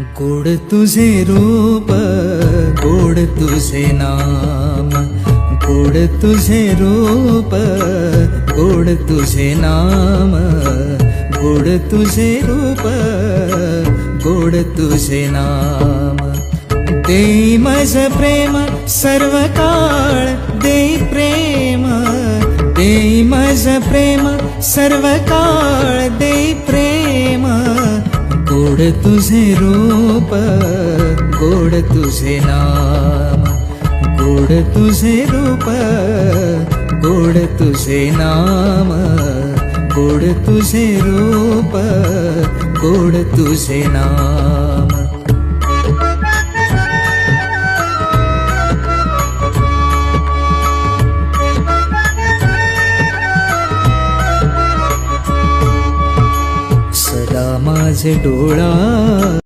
गोड तुझे रूप, गोड तुझे नाम, गोड तुझे रूप, गोड तुझे नाम, गोड तुझे रूप, गोड तुझे नाम. देई मज प्रेम सर्व काळ, देई प्रेम, देई मज प्रेम सर्व काळ, देई प्रेम. गोड तुझे रूप, गोड तुझे नाम, गोड तुझे रूप, गोड तुझे नाम, गोड तुझे रूप, गोड तुझे नाम. सदा माझे डोळा